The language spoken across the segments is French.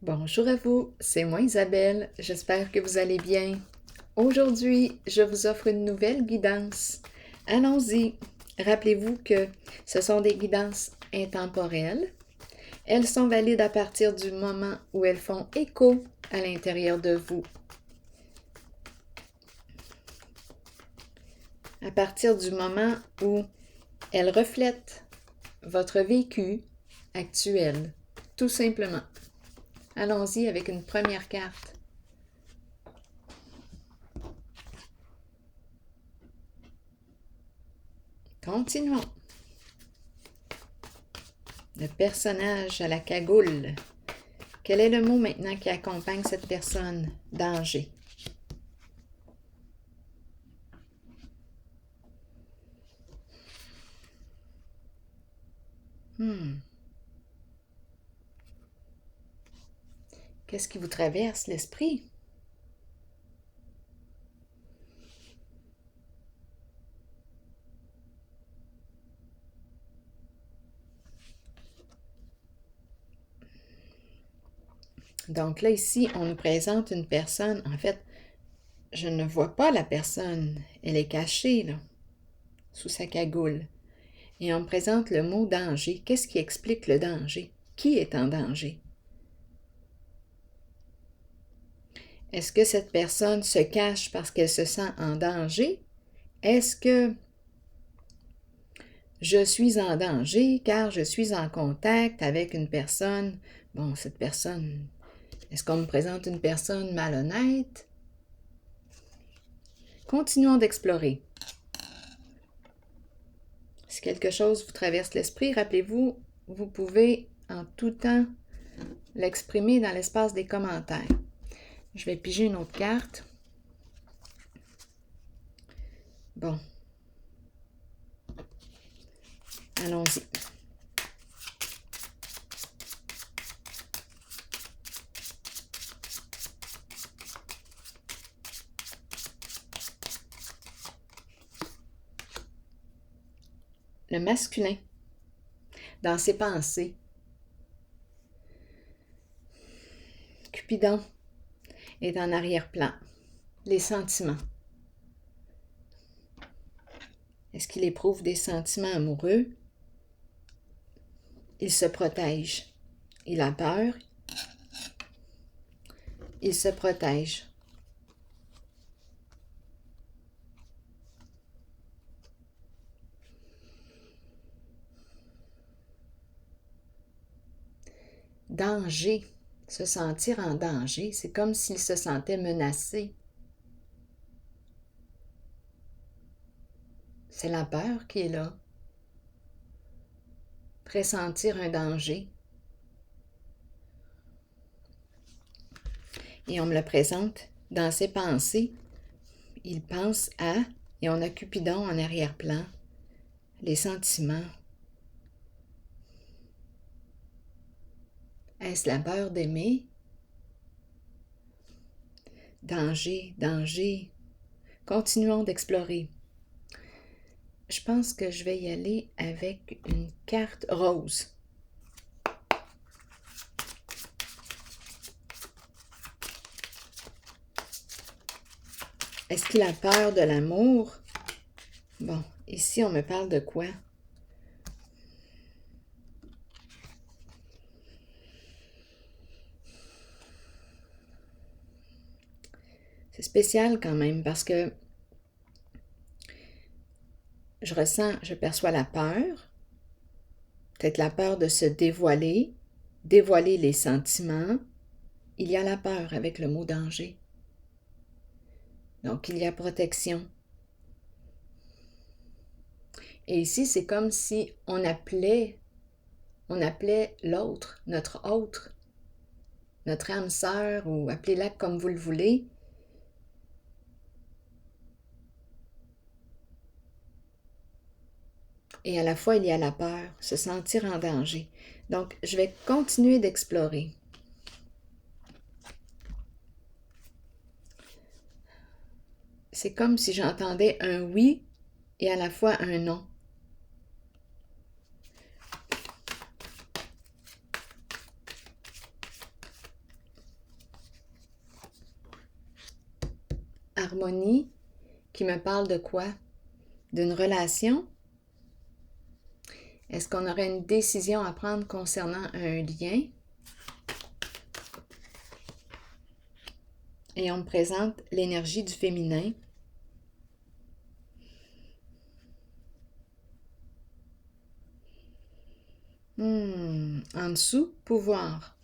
Bonjour à vous, c'est moi Isabelle, j'espère que vous allez bien. Aujourd'hui, je vous offre une nouvelle guidance. Allons-y. Rappelez-vous que ce sont des guidances intemporelles. Elles sont valides à partir du moment où elles font écho à l'intérieur de vous. À partir du moment où elles reflètent votre vécu actuel, tout simplement. Allons-y avec une première carte. Continuons. Le personnage à la cagoule. Quel est le mot maintenant qui accompagne cette personne? Danger. Qu'est-ce qui vous traverse l'esprit? Donc là, ici, on nous présente une personne. En fait, je ne vois pas la personne. Elle est cachée, là, sous sa cagoule. Et on me présente le mot danger. Qu'est-ce qui explique le danger? Qui est en danger? Est-ce que cette personne se cache parce qu'elle se sent en danger? Est-ce que je suis en danger car je suis en contact avec une personne? Bon, cette personne, est-ce qu'on me présente une personne malhonnête? Continuons d'explorer. Si quelque chose vous traverse l'esprit, rappelez-vous, vous pouvez en tout temps l'exprimer dans l'espace des commentaires. Je vais piger une autre carte. Bon. Allons-y. Le masculin, dans ses pensées. Cupidon est en arrière-plan. Les sentiments. Est-ce qu'il éprouve des sentiments amoureux? Il se protège. Il a peur. Il se protège. Danger. Se sentir en danger, c'est comme s'il se sentait menacé. C'est la peur qui est là. Pressentir un danger. Et on me le présente dans ses pensées. Il pense à, et on a Cupidon en arrière-plan, les sentiments. Est-ce la peur d'aimer? Danger, danger. Continuons d'explorer. Je pense que je vais y aller avec une carte rose. Est-ce qu'il a peur de l'amour? Bon, ici, on me parle de quoi? C'est spécial quand même parce que je perçois la peur, peut-être la peur de se dévoiler, dévoiler les sentiments. Il y a la peur avec le mot danger. Donc, il y a protection. Et ici, c'est comme si on appelait l'autre, notre autre, notre âme sœur, ou appelez-la comme vous le voulez. Et à la fois, il y a la peur, se sentir en danger. Donc, je vais continuer d'explorer. C'est comme si j'entendais un oui et à la fois un non. harmonie qui me parle de quoi? D'une relation? Est-ce qu'on aurait une décision à prendre concernant un lien? Et on me présente l'énergie du féminin. En dessous, pouvoir.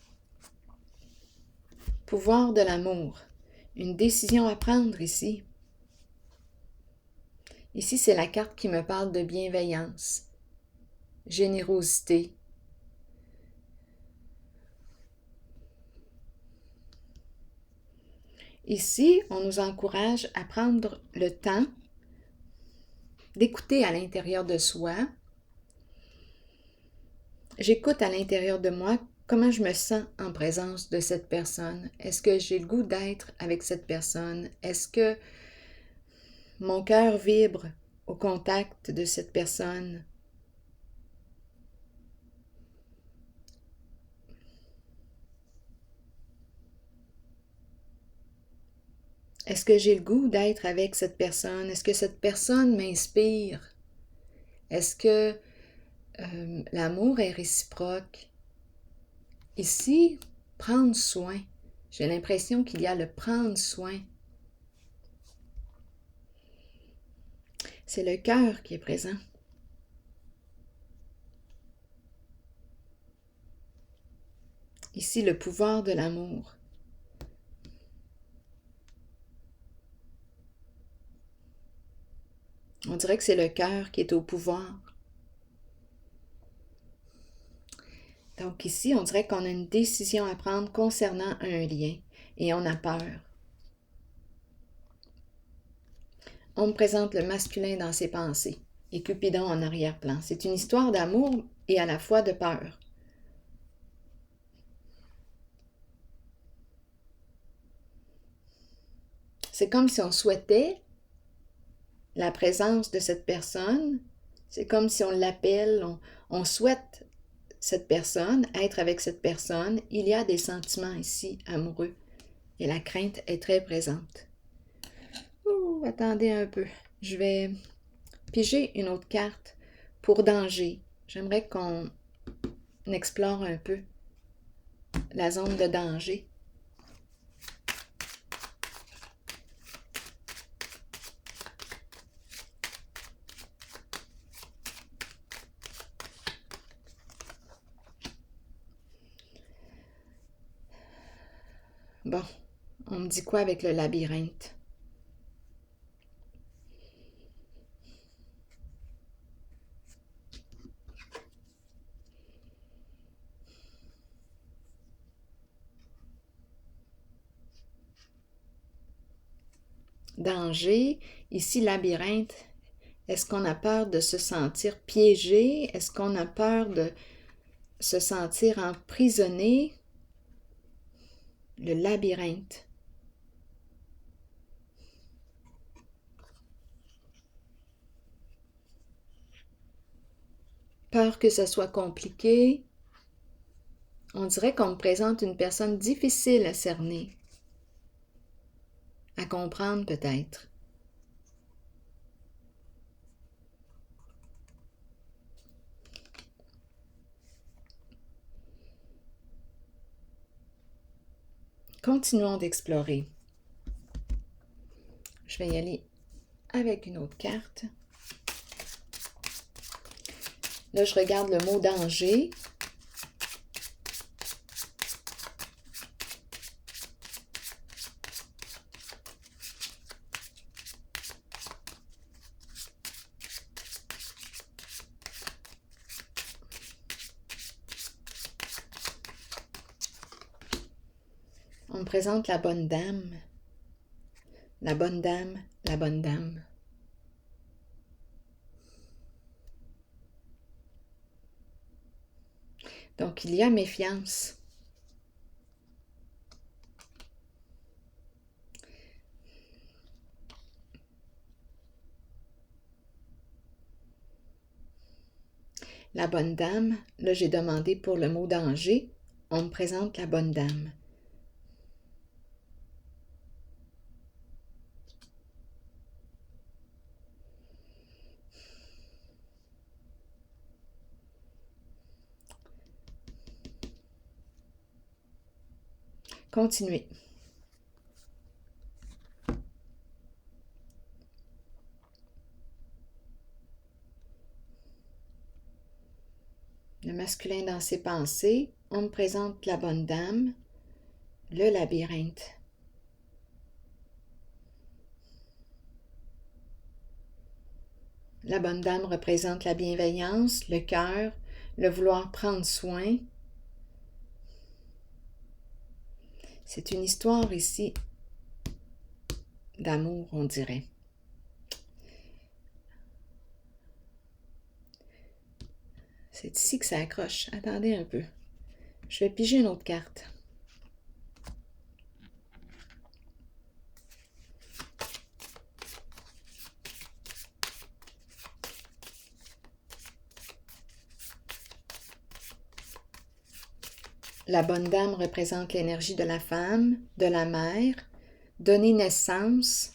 Pouvoir de l'amour. Une décision à prendre ici. Ici, c'est la carte qui me parle de bienveillance, générosité. Ici, on nous encourage à prendre le temps d'écouter à l'intérieur de soi. J'écoute à l'intérieur de moi comment je me sens en présence de cette personne. Est-ce que j'ai le goût d'être avec cette personne? Est-ce que mon cœur vibre au contact de cette personne? Est-ce que j'ai le goût d'être avec cette personne? Est-ce que cette personne m'inspire? Est-ce que l'amour est réciproque? Ici, prendre soin. J'ai l'impression qu'il y a le prendre soin. C'est le cœur qui est présent. Ici, le pouvoir de l'amour. On dirait que c'est le cœur qui est au pouvoir. Donc ici, on dirait qu'on a une décision à prendre concernant un lien et on a peur. On me présente le masculin dans ses pensées et Cupidon en arrière-plan. C'est une histoire d'amour et à la fois de peur. C'est comme si on souhaitait la présence de cette personne. C'est comme si on l'appelle, on souhaite cette personne, être avec cette personne. Il y a des sentiments ici amoureux et la crainte est très présente. Oh, attendez un peu. Je vais piger une autre carte pour danger. J'aimerais qu'on explore un peu la zone de danger. Bon, on me dit quoi avec le labyrinthe? Danger, ici labyrinthe. Est-ce qu'on a peur de se sentir piégé? Est-ce qu'on a peur de se sentir emprisonné? Le labyrinthe. Peur que ce soit compliqué. On dirait qu'on me présente une personne difficile à cerner, à comprendre peut-être. Continuons d'explorer. Je vais y aller avec une autre carte. Là, je regarde le mot danger. On me présente la bonne dame. La bonne dame, la bonne dame. Donc, il y a méfiance. La bonne dame, là j'ai demandé pour le mot danger, on me présente la bonne dame. continuer. Le masculin dans ses pensées, on me présente la bonne dame, le labyrinthe. La bonne dame représente la bienveillance, le cœur, le vouloir prendre soin. C'est une histoire ici d'amour, on dirait. C'est ici que ça accroche. Attendez un peu. Je vais piger une autre carte. La bonne dame représente l'énergie de la femme, de la mère, donner naissance.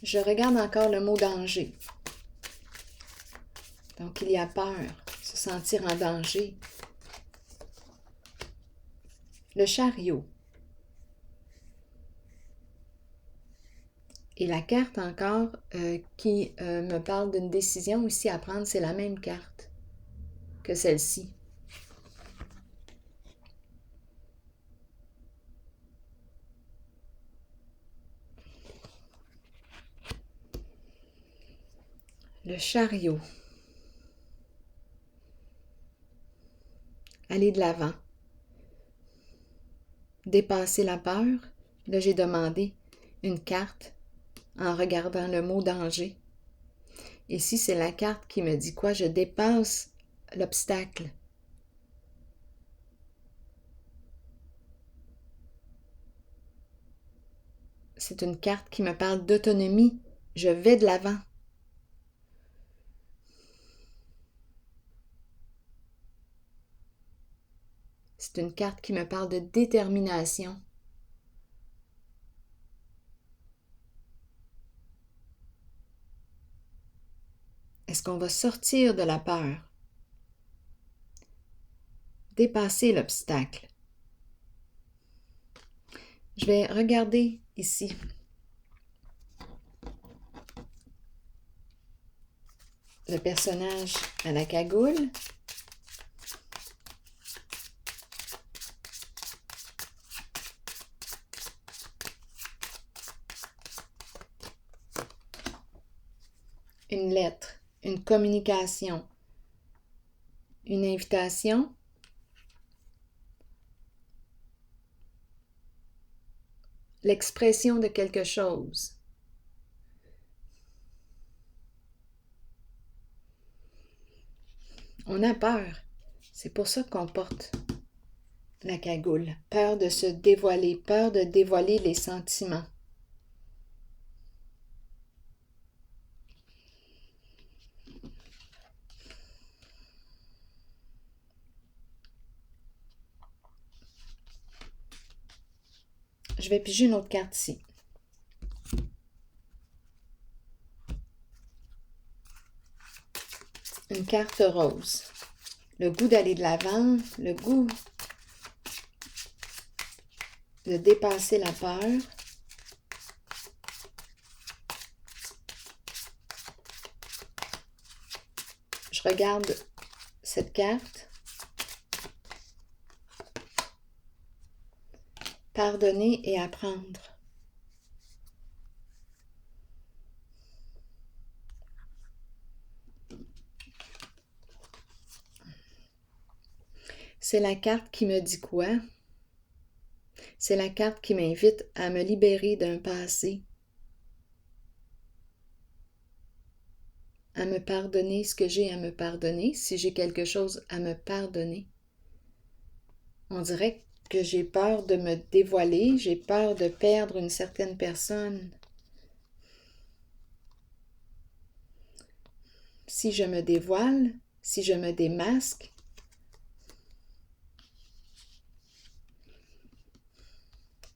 Je regarde encore le mot danger. Donc, il y a peur, se sentir en danger. Le chariot. Et la carte encore qui me parle d'une décision ici à prendre, c'est la même carte que celle-ci. Le chariot. Aller de l'avant. Dépasser la peur. Là, j'ai demandé une carte en regardant le mot danger. Ici, c'est la carte qui me dit quoi? Je dépasse l'obstacle. C'est une carte qui me parle d'autonomie. Je vais de l'avant. C'est une carte qui me parle de détermination. Est-ce qu'on va sortir de la peur? Dépasser l'obstacle. Je vais regarder ici. Le personnage à la cagoule. Une lettre, une communication, une invitation. L'expression de quelque chose. On a peur. C'est pour ça qu'on porte la cagoule. Peur de se dévoiler, peur de dévoiler les sentiments. Je vais piger une autre carte ici. Une carte rose. Le goût d'aller de l'avant, le goût de dépasser la peur. Je regarde cette carte. Pardonner et apprendre. C'est la carte qui me dit quoi? C'est la carte qui m'invite à me libérer d'un passé, à me pardonner ce que j'ai à me pardonner, si j'ai quelque chose à me pardonner. On dirait que j'ai peur de me dévoiler, j'ai peur de perdre une certaine personne. Si je me dévoile, si je me démasque,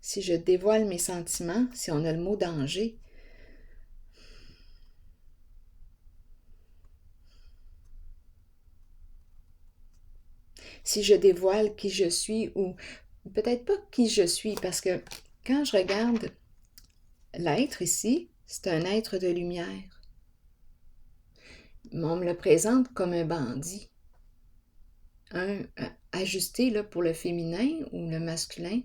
si je dévoile mes sentiments, si on a le mot danger, si je dévoile qui je suis ou peut-être pas qui je suis, parce que quand je regarde l'être ici, c'est un être de lumière. On me le présente comme un bandit. Ajusté là, pour le féminin ou le masculin.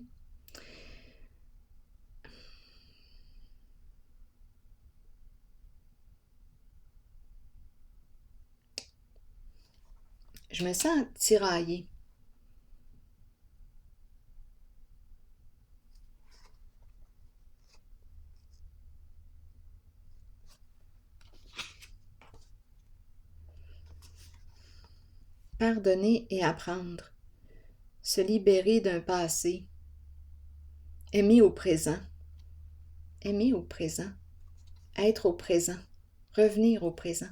Je me sens tiraillée. Pardonner et apprendre. Se libérer d'un passé. Aimer au présent. Aimer au présent. Être au présent. Revenir au présent.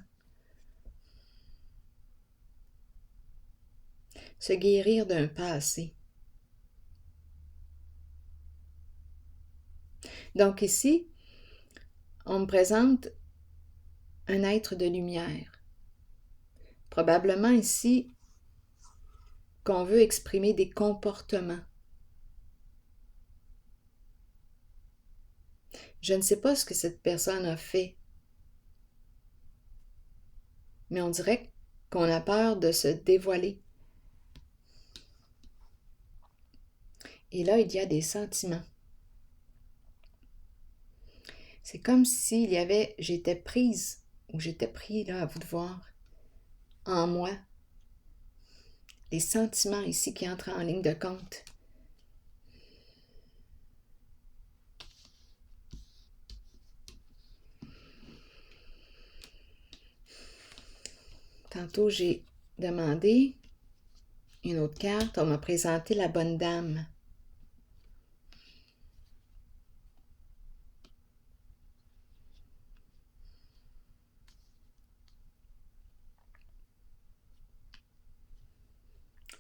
Se guérir d'un passé. Donc ici, on me présente un être de lumière. Probablement ici qu'on veut exprimer des comportements. Je ne sais pas ce que cette personne a fait, mais on dirait qu'on a peur de se dévoiler. Et là, il y a des sentiments. C'est comme s'il y avait, j'étais prise, ou j'étais pris, là, à vous de voir, en moi, les sentiments ici qui entrent en ligne de compte. Tantôt, j'ai demandé une autre carte, on m'a présenté la bonne dame.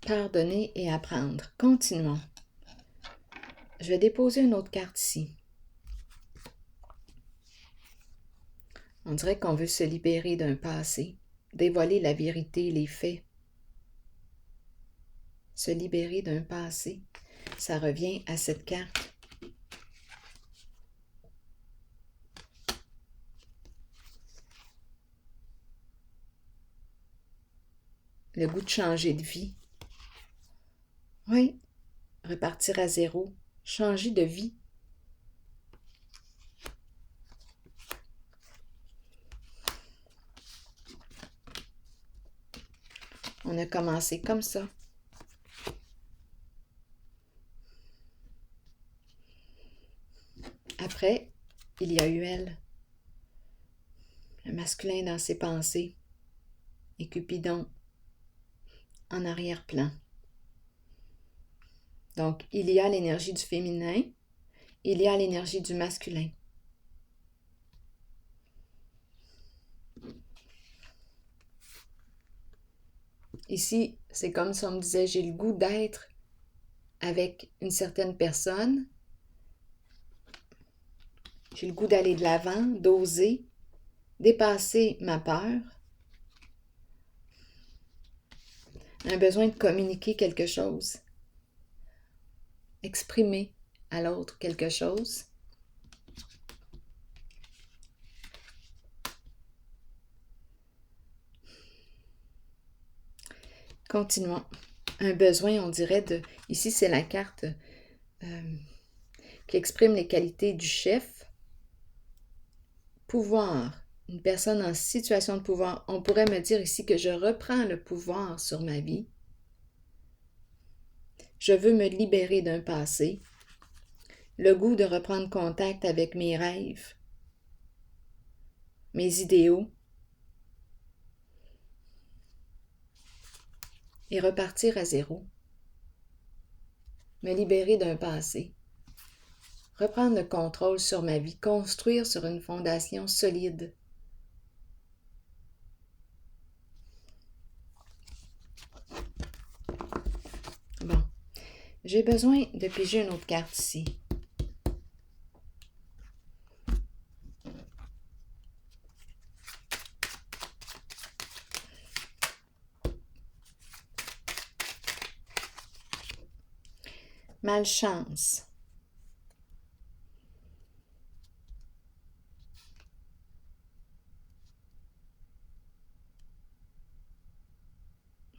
Pardonner et apprendre. Continuons. Je vais déposer une autre carte ici. On dirait qu'on veut se libérer d'un passé, dévoiler la vérité, les faits. Se libérer d'un passé, ça revient à cette carte. Le goût de changer de vie. Oui, repartir à zéro, changer de vie. On a commencé comme ça. Après, il y a eu elle. Le masculin dans ses pensées et Cupidon en arrière-plan. Donc, il y a l'énergie du féminin, il y a l'énergie du masculin. Ici, c'est comme si on me disait, j'ai le goût d'être avec une certaine personne. J'ai le goût d'aller de l'avant, d'oser, dépasser ma peur. Un besoin de communiquer quelque chose. Exprimer à l'autre quelque chose. Continuons. Un besoin, on dirait, de... Ici, c'est la carte qui exprime les qualités du chef. Pouvoir. Une personne en situation de pouvoir. On pourrait me dire ici que je reprends le pouvoir sur ma vie. Je veux me libérer d'un passé. Le goût de reprendre contact avec mes rêves, mes idéaux, et repartir à zéro. Me libérer d'un passé. Reprendre le contrôle sur ma vie, construire sur une fondation solide. Bon, j'ai besoin de piger une autre carte ici. malchance.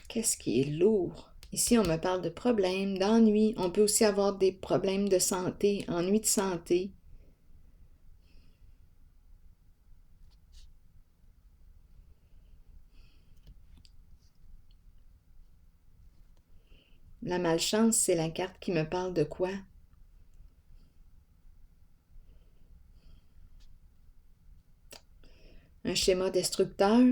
Qu'est-ce qui est lourd? Ici, on me parle de problèmes, d'ennuis. On peut aussi avoir des problèmes de santé, ennuis de santé. La malchance, c'est la carte qui me parle de quoi? Un schéma destructeur?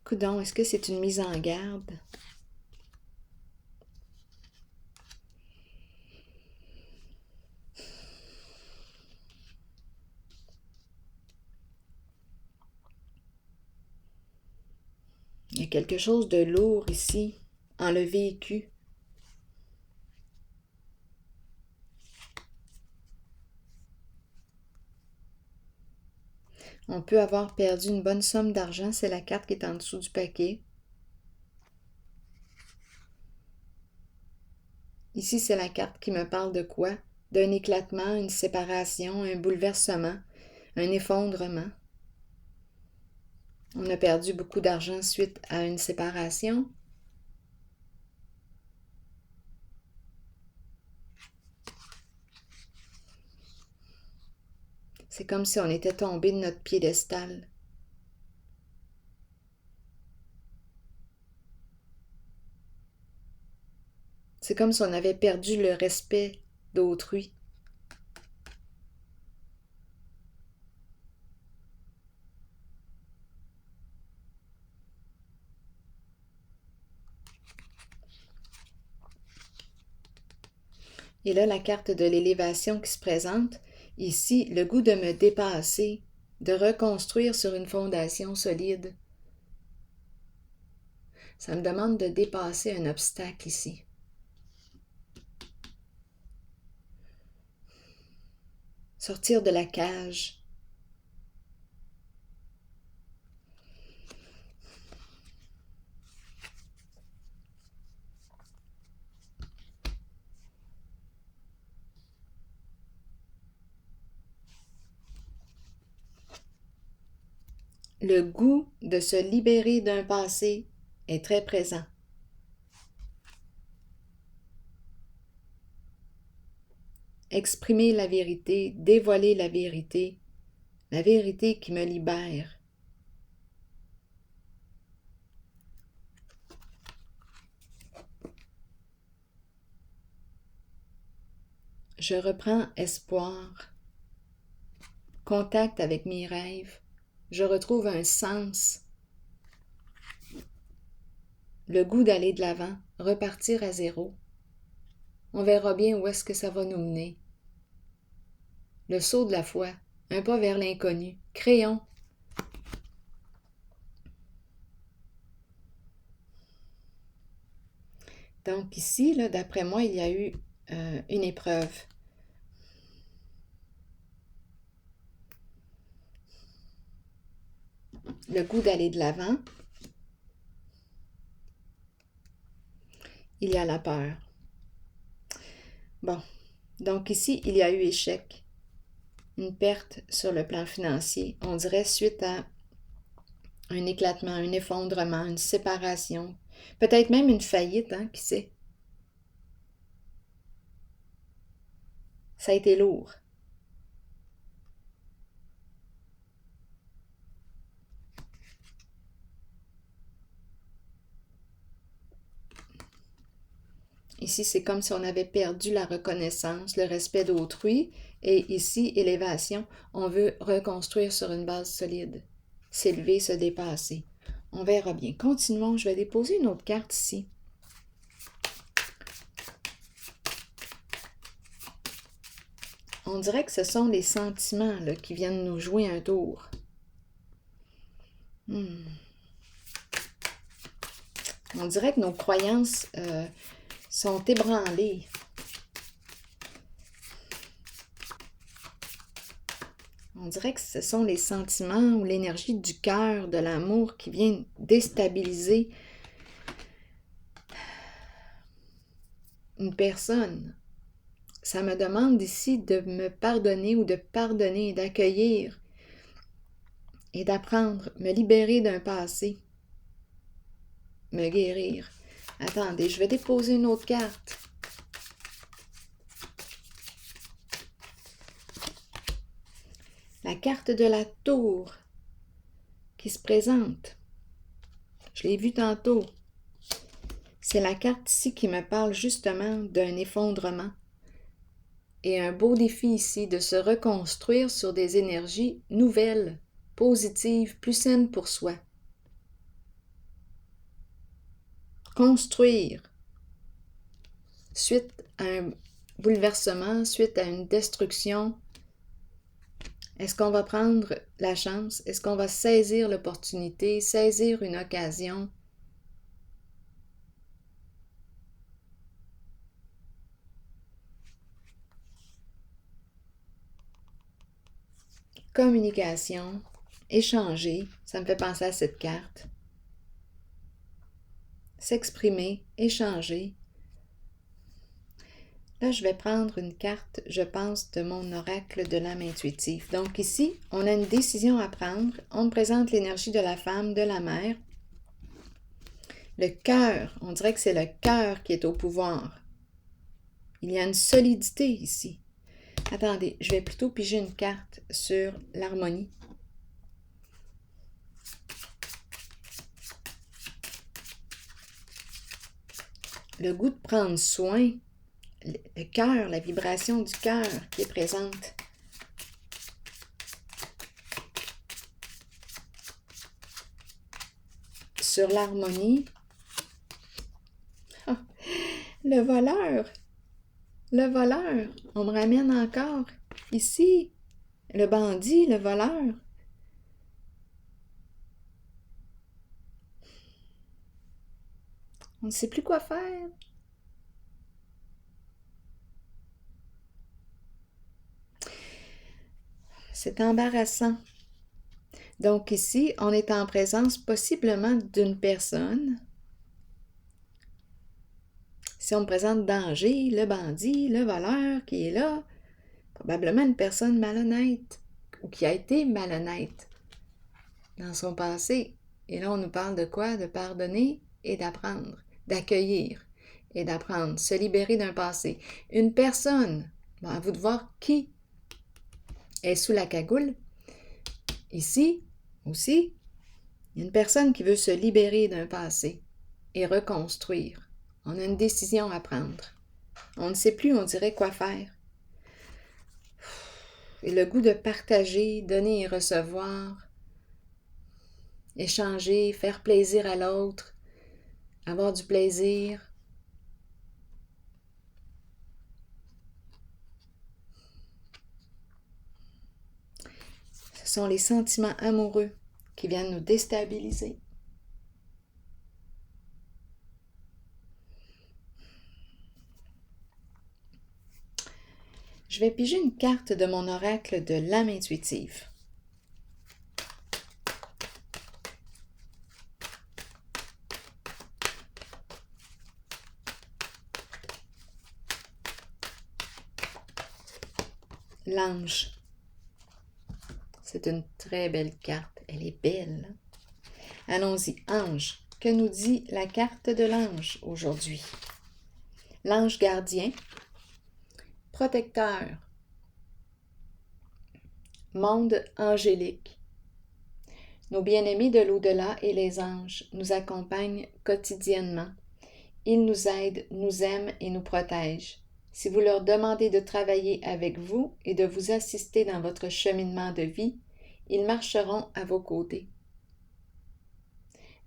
Coudon, est-ce que c'est une mise en garde? Il y a quelque chose de lourd ici, en le vécu. On peut avoir perdu une bonne somme d'argent, c'est la carte qui est en dessous du paquet. Ici, c'est la carte qui me parle de quoi? D'un éclatement, une séparation, un bouleversement, un effondrement. On a perdu beaucoup d'argent suite à une séparation. C'est comme si on était tombé de notre piédestal. C'est comme si on avait perdu le respect d'autrui. Et là, la carte de l'élévation qui se présente. Ici, le goût de me dépasser, de reconstruire sur une fondation solide. Ça me demande de dépasser un obstacle ici. Sortir de la cage. Le goût de se libérer d'un passé est très présent. Exprimer la vérité, dévoiler la vérité qui me libère. Je reprends espoir, contact avec mes rêves, je retrouve un sens, le goût d'aller de l'avant, repartir à zéro. On verra bien où est-ce que ça va nous mener. Le saut de la foi, un pas vers l'inconnu, créons. Donc ici, là, d'après moi, il y a eu une épreuve. Le goût d'aller de l'avant. Il y a la peur. Bon, donc ici, il y a eu échec. Une perte sur le plan financier. On dirait suite à un éclatement, un effondrement, une séparation. Peut-être même une faillite, hein, qui sait. Ça a été lourd. Ici, c'est comme si on avait perdu la reconnaissance, le respect d'autrui. Et ici, élévation, on veut reconstruire sur une base solide. S'élever, se dépasser. On verra bien. Continuons, je vais déposer une autre carte ici. On dirait que ce sont les sentiments là, qui viennent nous jouer un tour. On dirait que nos croyances sont ébranlées. On dirait que ce sont les sentiments ou l'énergie du cœur, de l'amour qui vient déstabiliser une personne. Ça me demande ici de me pardonner ou de pardonner, d'accueillir et d'apprendre, me libérer d'un passé, me guérir. Attendez, je vais déposer une autre carte. La carte de la tour qui se présente. Je l'ai vue tantôt. C'est la carte ici qui me parle justement d'un effondrement. Et un beau défi ici de se reconstruire sur des énergies nouvelles, positives, plus saines pour soi. Construire. Suite à un bouleversement, suite à une destruction, est-ce qu'on va prendre la chance? Est-ce qu'on va saisir l'opportunité, saisir une occasion? Communication, échanger, ça me fait penser à cette carte. S'exprimer, échanger. Là, je vais prendre une carte, je pense, de mon oracle de l'âme intuitive. Donc ici, on a une décision à prendre. On me présente l'énergie de la femme, de la mère. Le cœur, on dirait que c'est le cœur qui est au pouvoir. Il y a une solidité ici. Attendez, je vais plutôt piger une carte sur l'harmonie. Le goût de prendre soin, le cœur, la vibration du cœur qui est présente. Sur l'harmonie, oh, le voleur, on me ramène encore ici, le bandit, le voleur. On ne sait plus quoi faire. C'est embarrassant. Donc ici, on est en présence possiblement d'une personne. Si on me présente danger, le bandit, le voleur qui est là, probablement une personne malhonnête ou qui a été malhonnête dans son passé. Et là, on nous parle de quoi? De pardonner et d'apprendre, d'accueillir et d'apprendre, se libérer d'un passé. Une personne, bon, à vous de voir qui est sous la cagoule. Ici, aussi, il y a une personne qui veut se libérer d'un passé et reconstruire. On a une décision à prendre. On ne sait plus, on dirait, quoi faire. Et le goût de partager, donner et recevoir, échanger, faire plaisir à l'autre, avoir du plaisir. Ce sont les sentiments amoureux qui viennent nous déstabiliser. Je vais piger une carte de mon oracle de l'âme intuitive. L'ange. C'est une très belle carte. Elle est belle. Allons-y, ange. Que nous dit la carte de l'ange aujourd'hui? L'ange gardien, protecteur, monde angélique. Nos bien-aimés de l'au-delà et les anges nous accompagnent quotidiennement. Ils nous aident, nous aiment et nous protègent. Si vous leur demandez de travailler avec vous et de vous assister dans votre cheminement de vie, ils marcheront à vos côtés.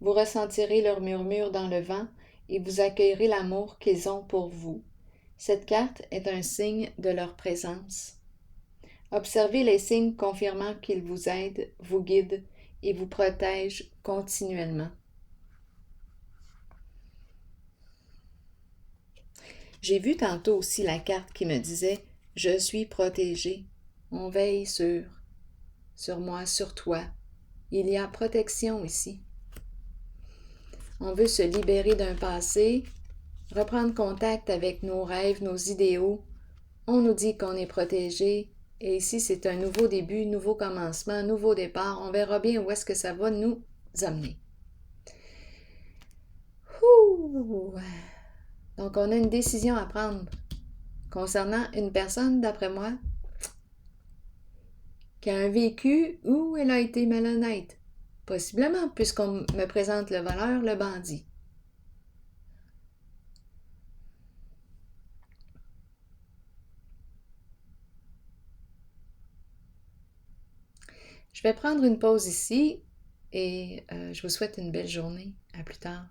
Vous ressentirez leur murmure dans le vent et vous accueillerez l'amour qu'ils ont pour vous. Cette carte est un signe de leur présence. Observez les signes confirmant qu'ils vous aident, vous guident et vous protègent continuellement. J'ai vu tantôt aussi la carte qui me disait « Je suis protégé. On veille sur moi, sur toi. » Il y a protection ici. On veut se libérer d'un passé reprendre contact avec nos rêves, nos idéaux. On nous dit qu'on est protégé. Et ici, c'est un nouveau début, nouveau commencement, nouveau départ. On verra bien où est-ce que ça va nous amener. Ouh! Donc, on a une décision à prendre concernant une personne, d'après moi, qui a un vécu où elle a été malhonnête. Possiblement, puisqu'on me présente le voleur, le bandit. Je vais prendre une pause ici et je vous souhaite une belle journée. À plus tard.